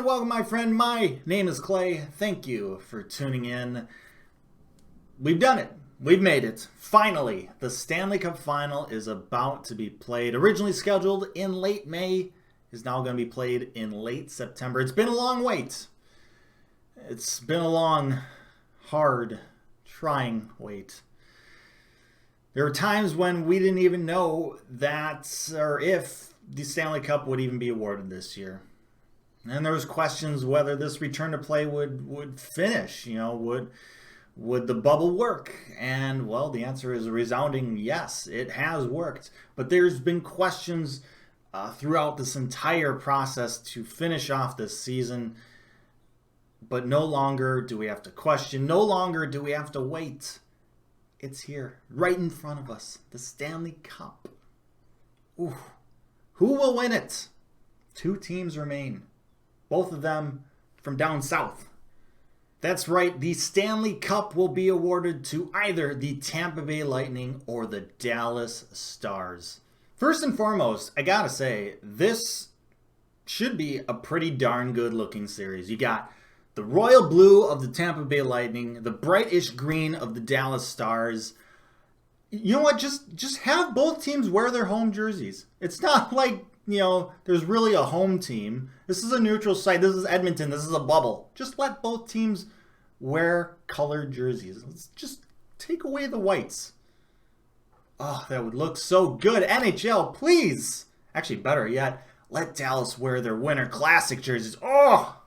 And welcome, my friend. My name is Clay. Thank you for tuning in. We've done it. We've made it. Finally, the Stanley Cup Final is about to be played. Originally scheduled in late May, is now going to be played in late September. It's been a long wait. It's been a long, hard, trying wait. There were times when we didn't even know that or if the Stanley Cup would even be awarded this year. And there was questions whether this return to play would finish. Would the bubble work? And, well, the answer is a resounding yes, it has worked. But there's been questions throughout this entire process to finish off this season. But no longer do we have to question. No longer do we have to wait. It's here, right in front of us, the Stanley Cup. Ooh. Who will win it? Two teams remain. Both of them from down south. That's right, the Stanley Cup will be awarded to either the Tampa Bay Lightning or the Dallas Stars. First and foremost, I gotta say, this should be a pretty darn good looking series. You got the royal blue of the Tampa Bay Lightning, the brightish green of the Dallas Stars. You know what? Just have both teams wear their home jerseys. It's not like, there's really a home team. This is a neutral site. This is Edmonton. This is a bubble. Just let both teams wear colored jerseys. Let's just take away the whites. Oh, that would look so good. NHL, please. Actually, better yet, let Dallas wear their Winter Classic jerseys. Oh!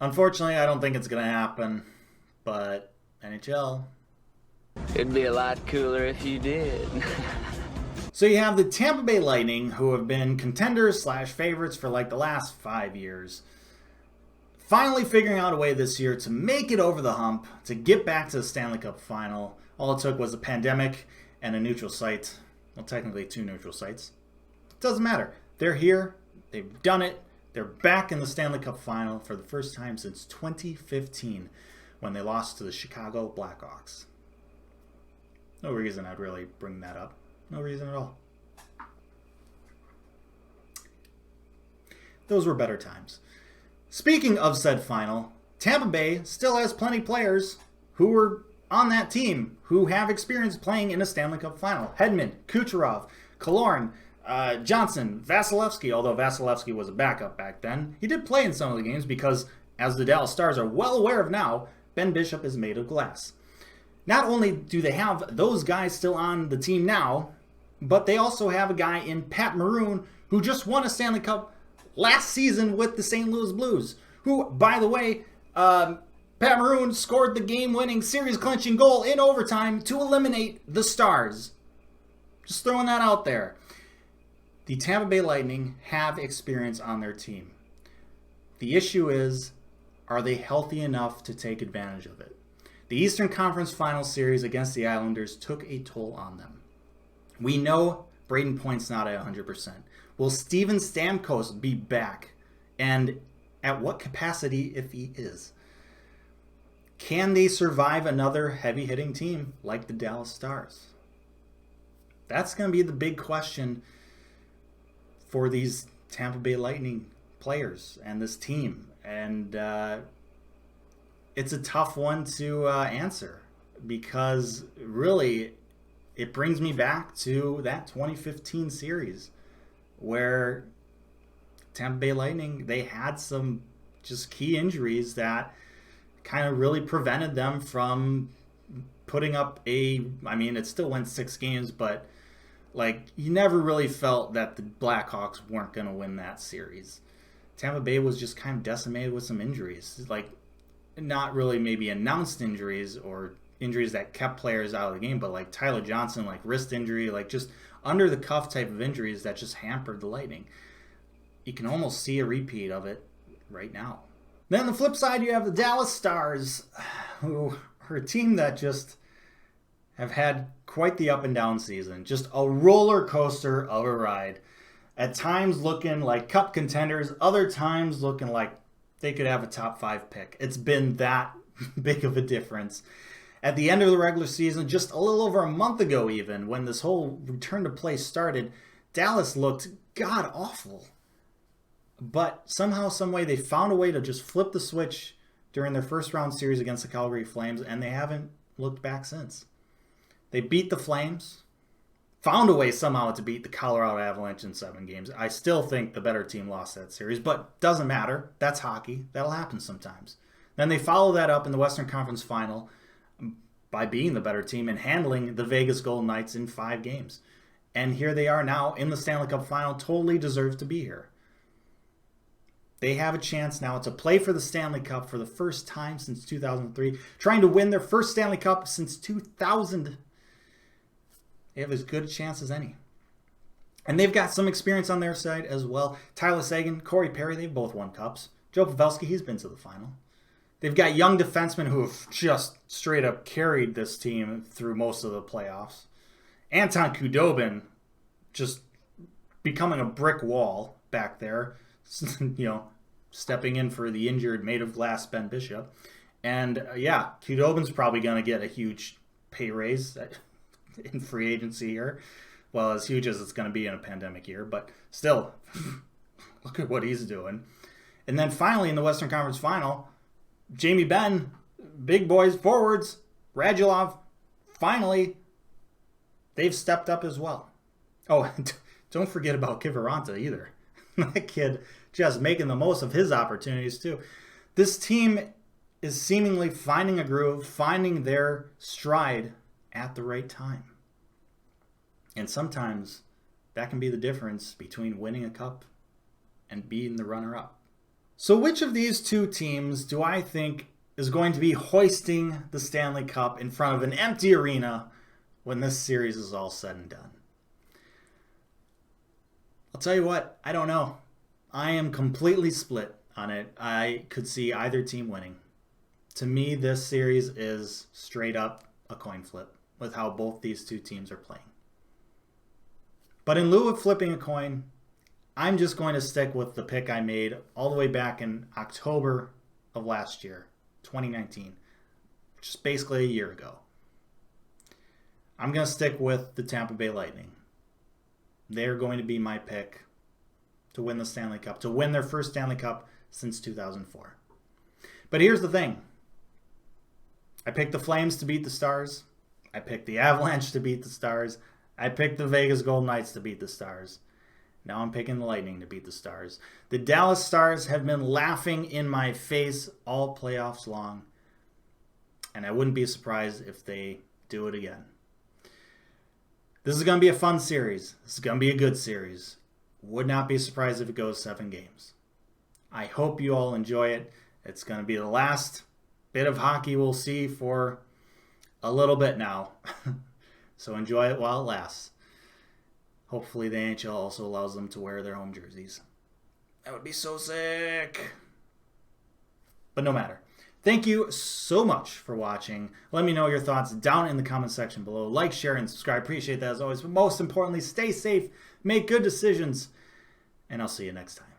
Unfortunately, I don't think it's going to happen. But NHL. It'd be a lot cooler if you did. So you have the Tampa Bay Lightning, who have been contenders / favorites for like the last 5 years. Finally figuring out a way this year to make it over the hump, to get back to the Stanley Cup Final. All it took was a pandemic and a neutral site. Well, technically 2 neutral sites. It doesn't matter. They're here. They've done it. They're back in the Stanley Cup Final for the first time since 2015 when they lost to the Chicago Blackhawks. No reason I'd really bring that up. No reason at all. Those were better times. Speaking of said final, Tampa Bay still has plenty of players who were on that team who have experience playing in a Stanley Cup Final. Hedman, Kucherov, Killorn, Johnson, Vasilevsky, although Vasilevsky was a backup back then. He did play in some of the games because, as the Dallas Stars are well aware of now, Ben Bishop is made of glass. Not only do they have those guys still on the team now, but they also have a guy in Pat Maroon who just won a Stanley Cup last season with the St. Louis Blues, who, by the way, Pat Maroon scored the game-winning, series-clinching goal in overtime to eliminate the Stars. Just throwing that out there. The Tampa Bay Lightning have experience on their team. The issue is, are they healthy enough to take advantage of it? The Eastern Conference Final Series against the Islanders took a toll on them. We know Braden Point's not at 100%. Will Steven Stamkos be back? And at what capacity if he is? Can they survive another heavy-hitting team like the Dallas Stars? That's going to be the big question for these Tampa Bay Lightning players and this team. And it's a tough one to answer because really it brings me back to that 2015 series where Tampa Bay Lightning, they had some just key injuries that kind of really prevented them from putting up it still went 6 games, but you never really felt that the Blackhawks weren't going to win that series. Tampa Bay was just kind of decimated with some injuries. Not really maybe announced injuries or injuries that kept players out of the game, but Tyler Johnson, wrist injury, just under the cuff type of injuries that just hampered the Lightning. You can almost see a repeat of it right now. Then on the flip side, you have the Dallas Stars, who are a team that just have had quite the up and down season. Just a roller coaster of a ride. At times looking like cup contenders, other times looking like they could have a top 5 pick. It's been that big of a difference. At the end of the regular season, just a little over a month ago even, when this whole return to play started, Dallas looked god-awful. But somehow, some way, they found a way to just flip the switch during their first round series against the Calgary Flames, and they haven't looked back since. They beat the Flames, found a way somehow to beat the Colorado Avalanche in 7 games. I still think the better team lost that series, but doesn't matter. That's hockey. That'll happen sometimes. Then they follow that up in the Western Conference Final by being the better team and handling the Vegas Golden Knights in 5 games. And here they are now in the Stanley Cup Final, totally deserve to be here. They have a chance now to play for the Stanley Cup for the first time since 2003, trying to win their first Stanley Cup since 2000. They have as good a chance as any. And they've got some experience on their side as well. Tyler Seguin, Corey Perry, they've both won cups. Joe Pavelski, he's been to the final. They've got young defensemen who have just straight up carried this team through most of the playoffs. Anton Khudobin just becoming a brick wall back there, stepping in for the injured made of glass Ben Bishop. And Khudobin's probably going to get a huge pay raise in free agency here. Well, as huge as it's going to be in a pandemic year, but still, look at what he's doing. And then finally in the Western Conference Final, Jamie Benn, big boys forwards, Radulov, finally, they've stepped up as well. Oh, don't forget about Kiviranta either. That kid just making the most of his opportunities too. This team is seemingly finding a groove, finding their stride at the right time. And sometimes that can be the difference between winning a cup and being the runner-up. So which of these two teams do I think is going to be hoisting the Stanley Cup in front of an empty arena when this series is all said and done? I'll tell you what, I don't know. I am completely split on it. I could see either team winning. To me, this series is straight up a coin flip with how both these two teams are playing. But in lieu of flipping a coin, I'm just going to stick with the pick I made all the way back in October of last year, 2019, which is basically a year ago. I'm going to stick with the Tampa Bay Lightning. They're going to be my pick to win the Stanley Cup, to win their first Stanley Cup since 2004. But here's the thing. I picked the Flames to beat the Stars. I picked the Avalanche to beat the Stars. I picked the Vegas Golden Knights to beat the Stars. Now I'm picking the Lightning to beat the Stars. The Dallas Stars have been laughing in my face all playoffs long, and I wouldn't be surprised if they do it again. This is going to be a fun series. This is going to be a good series. Would not be surprised if it goes 7 games. I hope you all enjoy it. It's going to be the last bit of hockey we'll see for a little bit now. So enjoy it while it lasts. Hopefully the NHL also allows them to wear their home jerseys. That would be so sick. But no matter. Thank you so much for watching. Let me know your thoughts down in the comment section below. Like, share, and subscribe. Appreciate that as always. But most importantly, stay safe, make good decisions, and I'll see you next time.